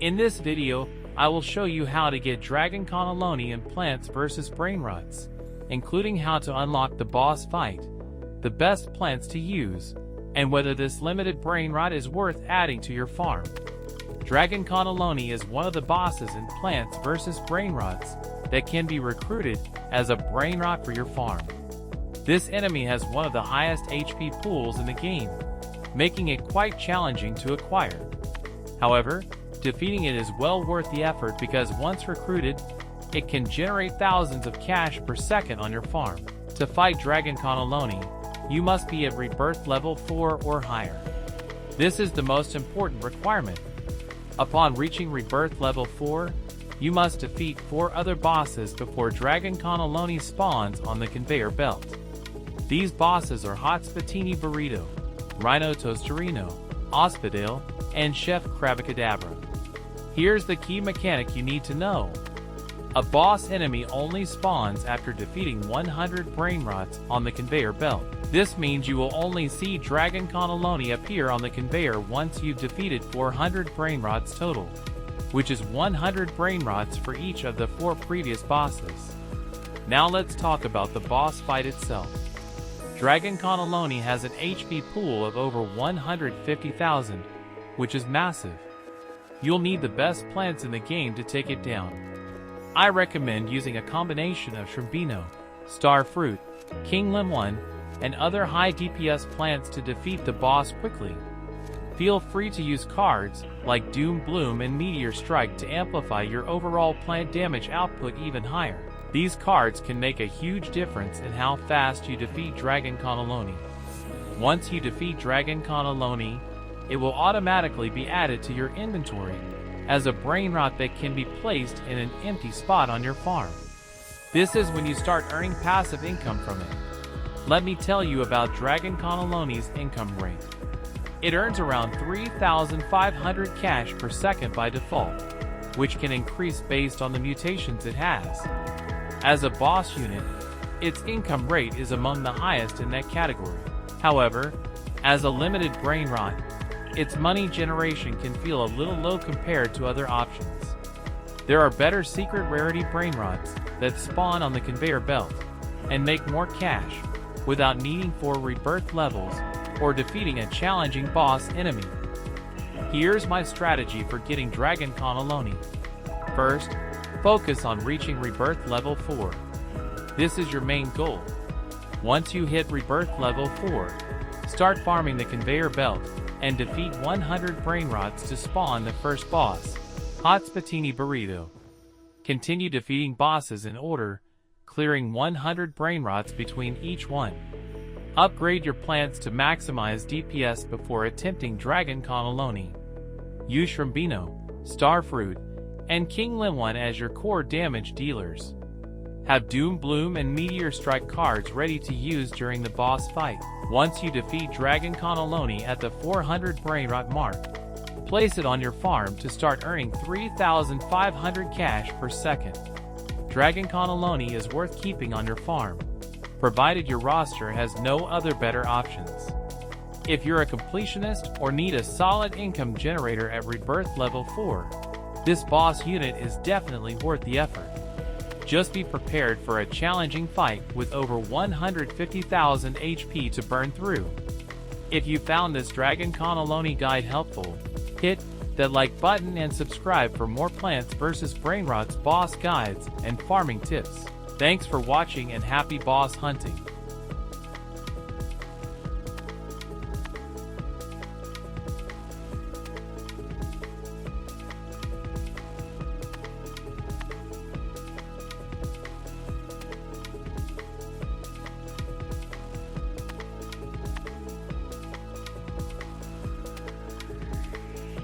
In this video, I will show you how to get Dragon Cannelloni in Plants vs Brainrots, including how to unlock the boss fight, the best plants to use, and whether this limited brainrot is worth adding to your farm. Dragon Cannelloni is one of the bosses in Plants vs Brainrots that can be recruited as a brainrot for your farm. This enemy has one of the highest HP pools in the game, making it quite challenging to acquire. However, defeating it is well worth the effort because once recruited, it can generate thousands of cash per second on your farm. To fight Dragon Cannelloni, you must be at Rebirth Level 4 or higher. This is the most important requirement. Upon reaching Rebirth Level 4, you must defeat 4 other bosses before Dragon Cannelloni spawns on the conveyor belt. These bosses are Hot Spatini Burrito, Rhino Tostarino, Ospedale, and Chef Crabacadabra. Here's the key mechanic you need to know. A boss enemy only spawns after defeating 100 brainrots on the conveyor belt. This means you will only see Dragon Cannelloni appear on the conveyor once you've defeated 400 brainrots total, which is 100 brainrots for each of the 4 previous bosses. Now let's talk about the boss fight itself. Dragon Cannelloni has an HP pool of over 150,000, which is massive. You'll need the best plants in the game to take it down. I recommend using a combination of Shrimpino, Starfruit, King Lemon, and other high DPS plants to defeat the boss quickly. Feel free to use cards like Doom Bloom and Meteor Strike to amplify your overall plant damage output even higher. These cards can make a huge difference in how fast you defeat Dragon Cannelloni. Once you defeat Dragon Cannelloni, it will automatically be added to your inventory as a brainrot that can be placed in an empty spot on your farm. This is when you start earning passive income from it. Let me tell you about Dragon Cannelloni's income rate. It earns around 3,500 cash per second by default, which can increase based on the mutations it has. As a boss unit, its income rate is among the highest in that category. However, as a limited brainrot, its money generation can feel a little low compared to other options. There are better secret rarity brainrots that spawn on the conveyor belt and make more cash without needing 4 rebirth levels or defeating a challenging boss enemy. Here's my strategy for getting Dragon Cannelloni. First, focus on reaching Rebirth Level 4. This is your main goal. Once you hit Rebirth Level 4, start farming the conveyor belt and defeat 100 brainrots to spawn the first boss, Hot Spatini Burrito. Continue defeating bosses in order, clearing 100 brainrots between each one. Upgrade your plants to maximize DPS before attempting Dragon Cannelloni. Use Shrimpino, Starfruit, and King Lemon as your core damage dealers. Have Doom Bloom and Meteor Strike cards ready to use during the boss fight. Once you defeat Dragon Cannelloni at the 400 brainrot mark, place it on your farm to start earning 3,500 cash per second. Dragon Cannelloni is worth keeping on your farm, provided your roster has no other better options. If you're a completionist or need a solid income generator at Rebirth Level 4, this boss unit is definitely worth the effort. Just be prepared for a challenging fight with over 150,000 HP to burn through. If you found this Dragon Cannelloni guide helpful, hit that like button and subscribe for more Plants vs Brainrots boss guides and farming tips. Thanks for watching and happy boss hunting!